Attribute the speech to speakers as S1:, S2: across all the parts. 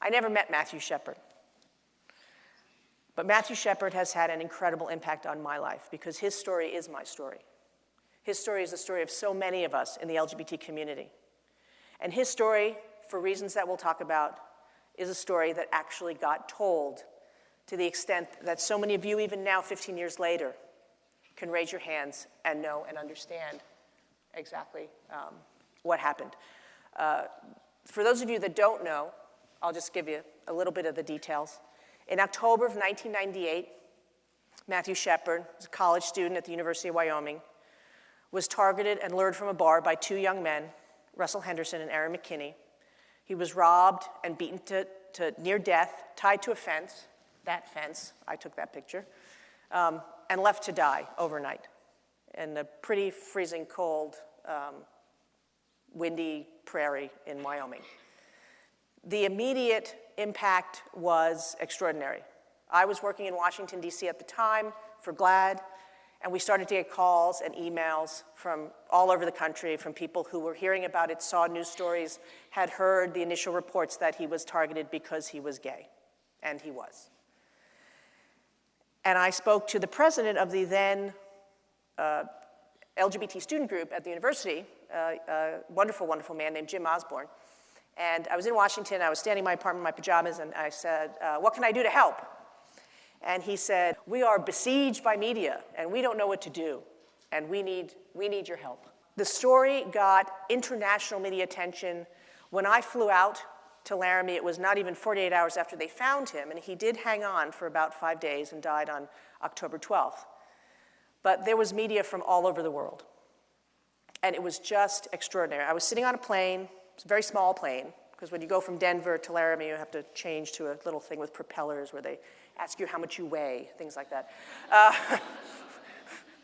S1: I never met Matthew Shepard. But Matthew Shepard has had an incredible impact on my life because his story is my story. His story is the story of so many of us in the LGBT community. And his story, for reasons that we'll talk about, is a story that actually got told to the extent that so many of you, even now, 15 years later, can raise your hands and know and understand exactly what happened. For those of you that don't know, I'll just give you a little bit of the details. In October of 1998, Matthew Shepard, a college student at the University of Wyoming, was targeted and lured from a bar by two young men, Russell Henderson and Aaron McKinney. He was robbed and beaten to near death, tied to a fence, that fence, I took that picture, and left to die overnight in a pretty freezing cold, windy prairie in Wyoming. The immediate impact was extraordinary. I was working in Washington, D.C. at the time for GLAAD, and we started to get calls and emails from all over the country from people who were hearing about it, saw news stories, had heard the initial reports that he was targeted because he was gay, and he was. And I spoke to the president of the then LGBT student group at the university, a wonderful, wonderful man named Jim Osborne. And I was in Washington, I was standing in my apartment in my pajamas, and I said, what can I do to help? And he said, we are besieged by media, and we don't know what to do, and we need your help. The story got international media attention. When I flew out to Laramie, it was not even 48 hours after they found him, and he did hang on for about 5 days and died on October 12th. But there was media from all over the world, and it was just extraordinary. I was sitting on a plane. It's a very small plane, because when you go from Denver to Laramie, you have to change to a little thing with propellers where they ask you how much you weigh, things like that.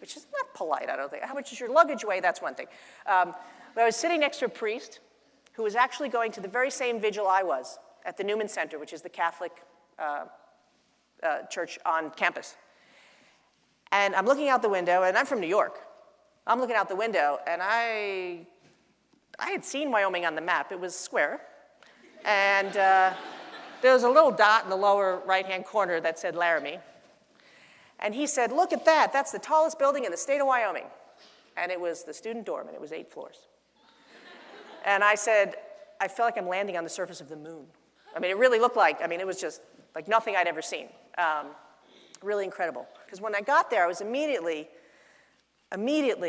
S1: Which is not polite, I don't think. How much does your luggage weigh? That's one thing. But I was sitting next to a priest who was actually going to the very same vigil I was at the Newman Center, which is the Catholic church on campus. And I'm looking out the window, and I'm from New York. I'm looking out the window, and I had seen Wyoming on the map. It was square. And there was a little dot in the lower right-hand corner that said Laramie. And he said, look at that. That's the tallest building in the state of Wyoming. And it was the student dorm, and it was 8 floors. And I said, I feel like I'm landing on the surface of the moon. I mean, it really looked like, it was just like nothing I'd ever seen. Really incredible. Because when I got there, I was immediately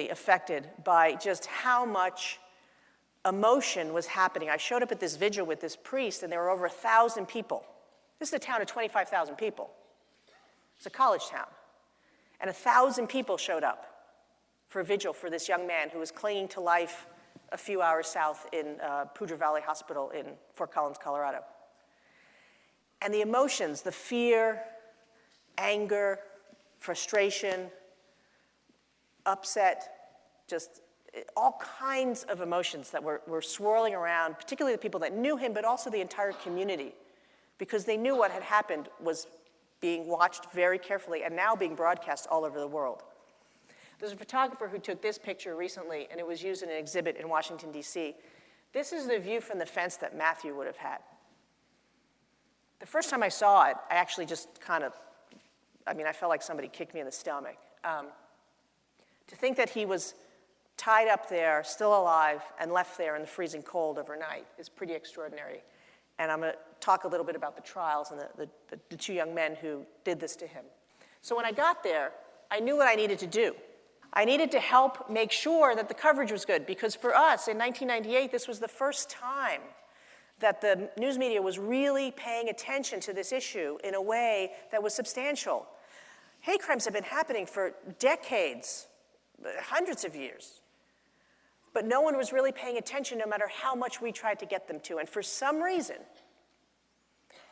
S1: affected by just how much emotion was happening. I showed up at this vigil with this priest, and there were over 1,000 people. This is a town of 25,000 people. It's a college town. And 1,000 people showed up for a vigil for this young man who was clinging to life a few hours south in Poudre Valley Hospital in Fort Collins, Colorado. And the emotions, the fear, anger, frustration, upset, just all kinds of emotions that were swirling around, particularly the people that knew him, but also the entire community, because they knew what had happened was being watched very carefully and now being broadcast all over the world. There's a photographer who took this picture recently, and it was used in an exhibit in Washington, D.C. This is the view from the fence that Matthew would have had. The first time I saw it, I actually just I felt like somebody kicked me in the stomach. To think that he was tied up there, still alive, and left there in the freezing cold overnight is pretty extraordinary. And I'm going to talk a little bit about the trials and the 2 young men who did this to him. So when I got there, I knew what I needed to do. I needed to help make sure that the coverage was good, because for us in 1998, this was the first time that the news media was really paying attention to this issue in a way that was substantial. Hate crimes have been happening for decades, hundreds of years. But no one was really paying attention no matter how much we tried to get them to. And for some reason,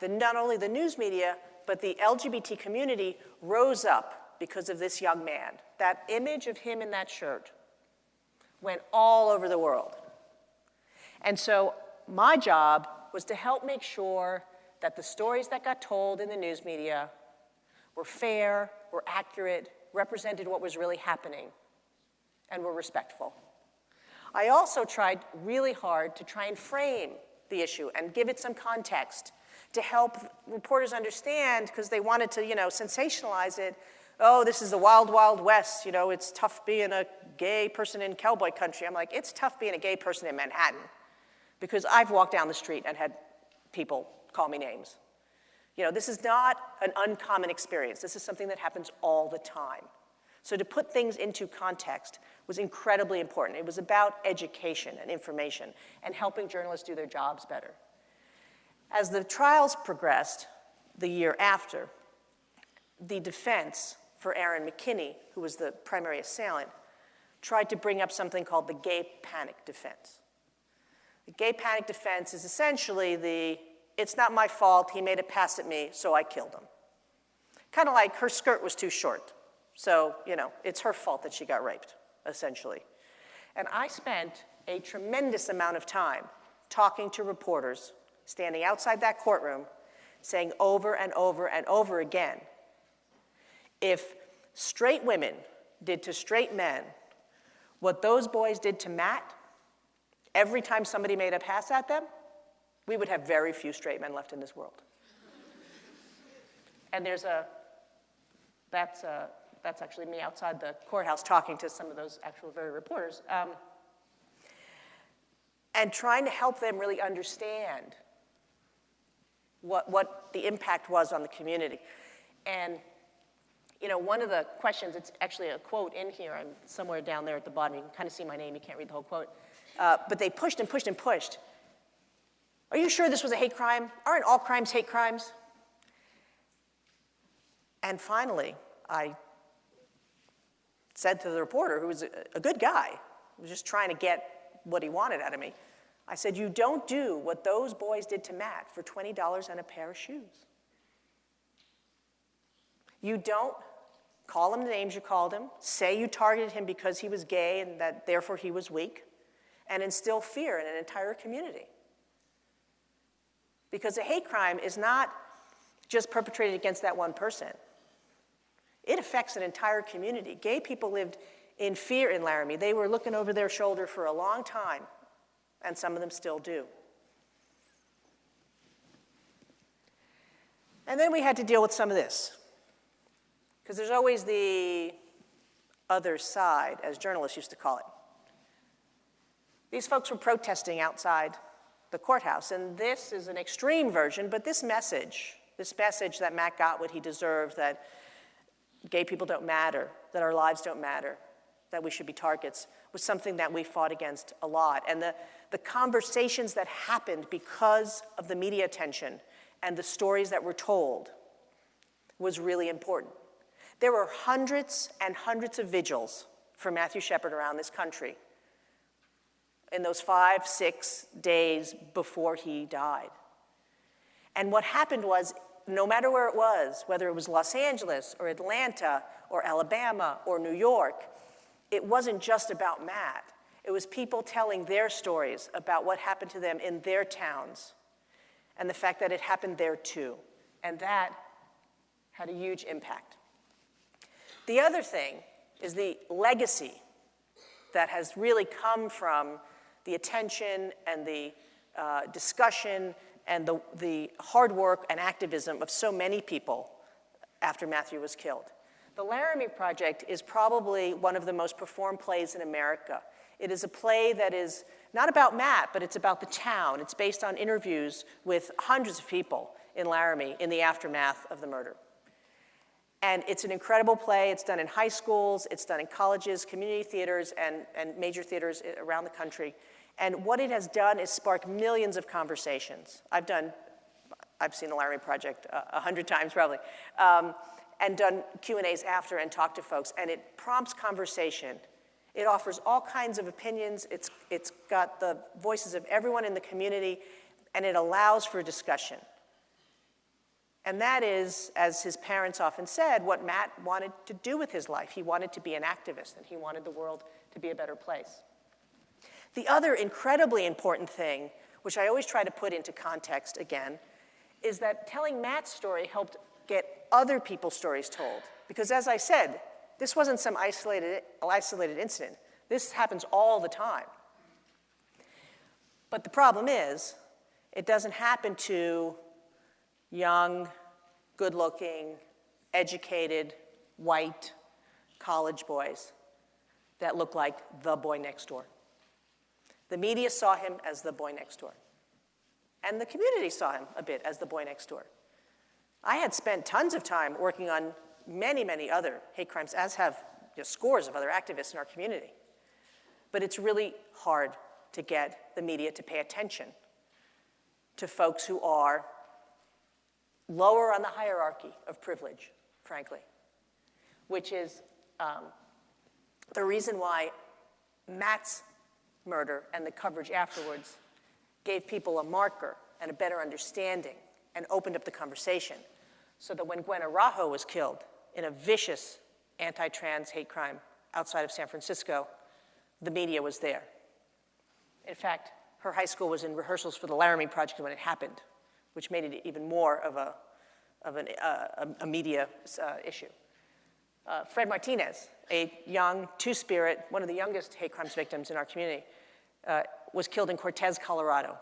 S1: not only the news media, but the LGBT community rose up because of this young man. That image of him in that shirt went all over the world. And so my job was to help make sure that the stories that got told in the news media were fair, were accurate, represented what was really happening, and were respectful. I also tried really hard to try and frame the issue and give it some context, to help reporters understand, because they wanted to, sensationalize it. Oh, this is the wild, wild west. It's tough being a gay person in cowboy country. I'm like, it's tough being a gay person in Manhattan, because I've walked down the street and had people call me names. This is not an uncommon experience. This is something that happens all the time. So to put things into context was incredibly important. It was about education and information and helping journalists do their jobs better. As the trials progressed the year after, the defense for Aaron McKinney, who was the primary assailant, tried to bring up something called the gay panic defense. The gay panic defense is essentially it's not my fault, he made a pass at me, so I killed him. Kind of like her skirt was too short, so, it's her fault that she got raped, essentially. And I spent a tremendous amount of time talking to reporters, standing outside that courtroom, saying over and over and over again, if straight women did to straight men what those boys did to Matt, every time somebody made a pass at them, we would have very few straight men left in this world. And that's actually me outside the courthouse talking to some of those actual very reporters, and trying to help them really understand what the impact was on the community. And one of the questions, it's actually a quote in here, I'm somewhere down there at the bottom, you can kind of see my name, you can't read the whole quote, but they pushed and pushed and pushed. Are you sure this was a hate crime? Aren't all crimes hate crimes? And finally, I said to the reporter, who was a good guy, who was just trying to get what he wanted out of me, I said, you don't do what those boys did to Matt for $20 and a pair of shoes. You don't call him the names you called him, say you targeted him because he was gay and that therefore he was weak, and instill fear in an entire community. Because a hate crime is not just perpetrated against that one person. It affects an entire community. Gay people lived in fear in Laramie. They were looking over their shoulder for a long time, and some of them still do. And then we had to deal with some of this, because there's always the other side, as journalists used to call it. These folks were protesting outside the courthouse, and this is an extreme version, but this message that Matt got what he deserved, that gay people don't matter, that our lives don't matter, that we should be targets, was something that we fought against a lot. And the conversations that happened because of the media attention and the stories that were told was really important. There were hundreds and hundreds of vigils for Matthew Shepard around this country in those 5-6 days before he died. And what happened was, no matter where it was, whether it was Los Angeles or Atlanta or Alabama or New York, it wasn't just about Matt. It was people telling their stories about what happened to them in their towns and the fact that it happened there too. And that had a huge impact. The other thing is the legacy that has really come from the attention and the discussion and the hard work and activism of so many people after Matthew was killed. The Laramie Project is probably one of the most performed plays in America. It is a play that is not about Matt, but it's about the town. It's based on interviews with hundreds of people in Laramie in the aftermath of the murder. And it's an incredible play. It's done in high schools, it's done in colleges, community theaters, and major theaters around the country. And what it has done is spark millions of conversations. I've seen the Laramie Project 100 times probably, and done Q&As after and talked to folks, and it prompts conversation. It offers all kinds of opinions. It's got the voices of everyone in the community, and it allows for discussion. And that is, as his parents often said, what Matt wanted to do with his life. He wanted to be an activist, and he wanted the world to be a better place. The other incredibly important thing, which I always try to put into context again, is that telling Matt's story helped get other people's stories told. Because as I said, this wasn't some isolated incident. This happens all the time. But the problem is, it doesn't happen to young, good-looking, educated, white college boys that looked like the boy next door. The media saw him as the boy next door. And the community saw him a bit as the boy next door. I had spent tons of time working on many, many other hate crimes, as have scores of other activists in our community. But it's really hard to get the media to pay attention to folks who are lower on the hierarchy of privilege, frankly, which is the reason why Matt's murder and the coverage afterwards gave people a marker and a better understanding and opened up the conversation, so that when Gwen Araujo was killed in a vicious anti-trans hate crime outside of San Francisco, the media was there. In fact, her high school was in rehearsals for the Laramie Project when it happened, which made it even more of a media issue. Fred Martinez, a young two-spirit, one of the youngest hate crimes victims in our community, was killed in Cortez, Colorado.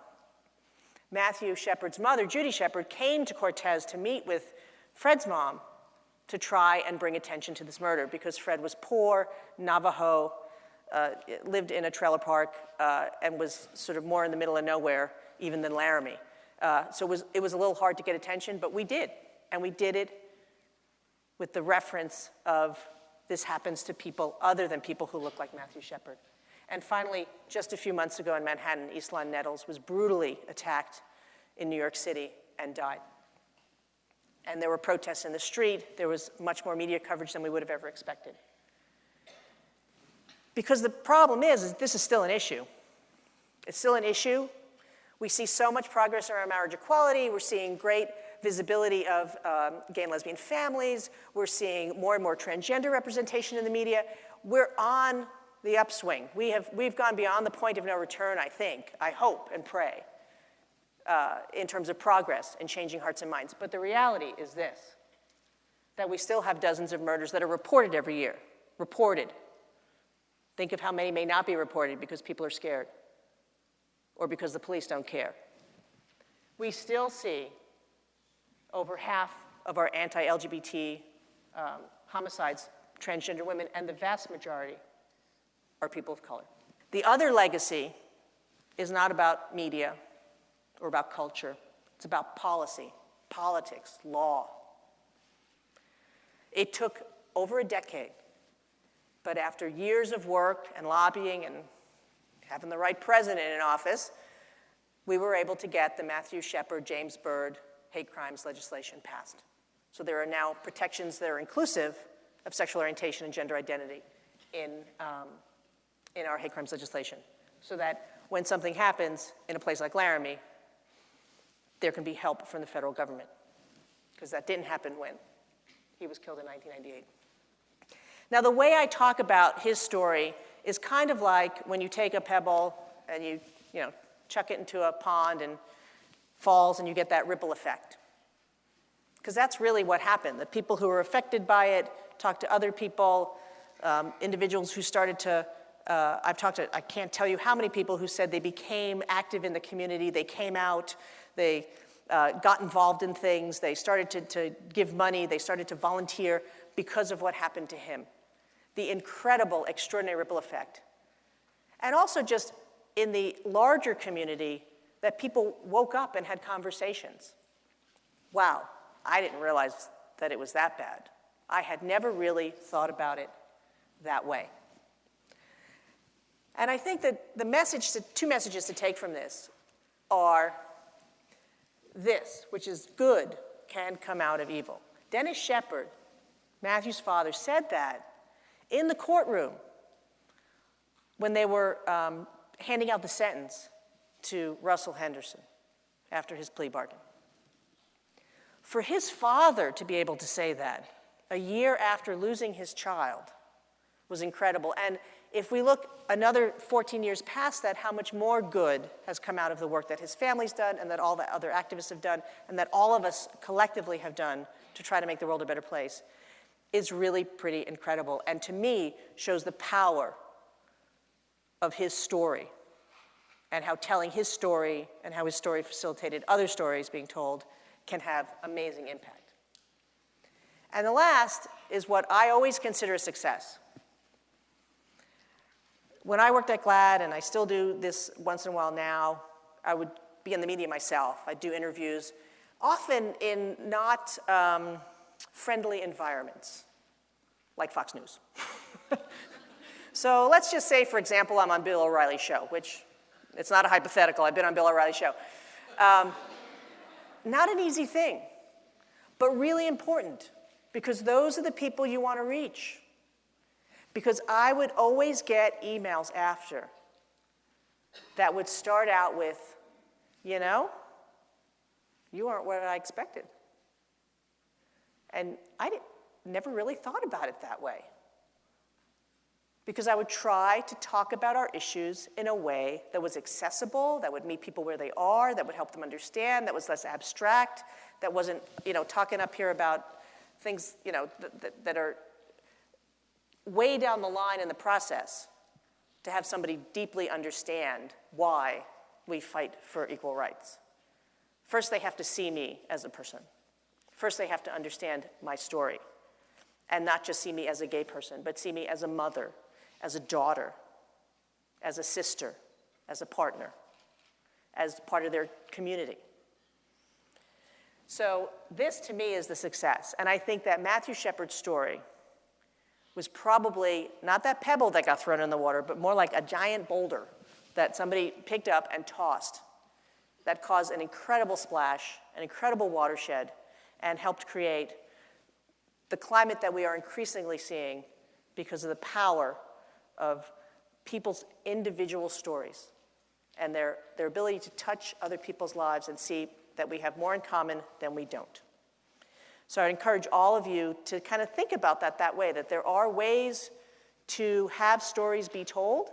S1: Matthew Shepard's mother, Judy Shepard, came to Cortez to meet with Fred's mom to try and bring attention to this murder because Fred was poor, Navajo, lived in a trailer park, and was sort of more in the middle of nowhere even than Laramie. So it was a little hard to get attention, but we did. And we did it with the reference of this happens to people other than people who look like Matthew Shepard. And finally, just a few months ago in Manhattan, Eastlawn Nettles was brutally attacked in New York City and died. And there were protests in the street. There was much more media coverage than we would have ever expected. Because the problem is this is still an issue. It's still an issue. We see so much progress around marriage equality. We're seeing great visibility of gay and lesbian families. We're seeing more and more transgender representation in the media. We're on the upswing. We've gone beyond the point of no return, I think, I hope and pray, in terms of progress and changing hearts and minds. But the reality is this, that we still have dozens of murders that are reported every year. Reported. Think of how many may not be reported because people are scared or because the police don't care. We still see over half of our anti-LGBT homicides, transgender women, and the vast majority are people of color. The other legacy is not about media or about culture. It's about policy, politics, law. It took over a decade, but after years of work and lobbying and having the right president in office, we were able to get the Matthew Shepard, James Byrd hate crimes legislation passed. So there are now protections that are inclusive of sexual orientation and gender identity in our hate crimes legislation, so that when something happens in a place like Laramie, there can be help from the federal government, because that didn't happen when he was killed in 1998. Now, the way I talk about his story is kind of like when you take a pebble and you chuck it into a pond and falls and you get that ripple effect. Because that's really what happened. The people who were affected by it talked to other people, individuals who started to, I can't tell you how many people who said they became active in the community, they came out, they got involved in things, they started to give money, they started to volunteer because of what happened to him. The incredible, extraordinary ripple effect. And also just in the larger community, that people woke up and had conversations. Wow, I didn't realize that it was that bad. I had never really thought about it that way. And I think that two messages to take from this are this, which is good can come out of evil. Dennis Shepard, Matthew's father, said that in the courtroom when they were handing out the sentence to Russell Henderson after his plea bargain. For his father to be able to say that a year after losing his child was incredible. And if we look another 14 years past that, how much more good has come out of the work that his family's done and that all the other activists have done and that all of us collectively have done to try to make the world a better place is really pretty incredible. And to me, shows the power of his story and how telling his story and how his story facilitated other stories being told can have amazing impact. And the last is what I always consider a success. When I worked at GLAAD, and I still do this once in a while now, I would be in the media myself. I'd do interviews, often in not friendly environments, like Fox News. So let's just say, for example, I'm on Bill O'Reilly's show, which it's not a hypothetical. I've been on Bill O'Reilly's show. Not an easy thing, but really important, because those are the people you want to reach. Because I would always get emails after that would start out with, you know, you aren't what I expected. And I never really thought about it that way. Because I would try to talk about our issues in a way that was accessible, that would meet people where they are, that would help them understand, that was less abstract, that wasn't, you know, talking up here about things, you know, that are way down the line in the process, to have somebody deeply understand why we fight for equal rights. First, they have to see me as a person. First, they have to understand my story, and not just see me as a gay person, but see me as a mother, as a daughter, as a sister, as a partner, as part of their community. So this, to me, is the success. And I think that Matthew Shepard's story was probably not that pebble that got thrown in the water, but more like a giant boulder that somebody picked up and tossed that caused an incredible splash, an incredible watershed, and helped create the climate that we are increasingly seeing because of the power of people's individual stories and their ability to touch other people's lives and see that we have more in common than we don't. So I encourage all of you to kind of think about that way, that there are ways to have stories be told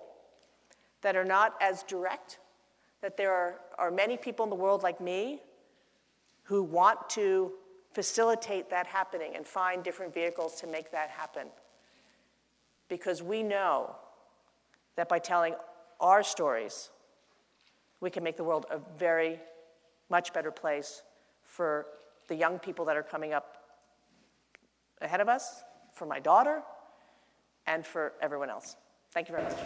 S1: that are not as direct, that there are many people in the world like me who want to facilitate that happening and find different vehicles to make that happen. Because we know that by telling our stories, we can make the world a very much better place for the young people that are coming up ahead of us, for my daughter, and for everyone else. Thank you very much.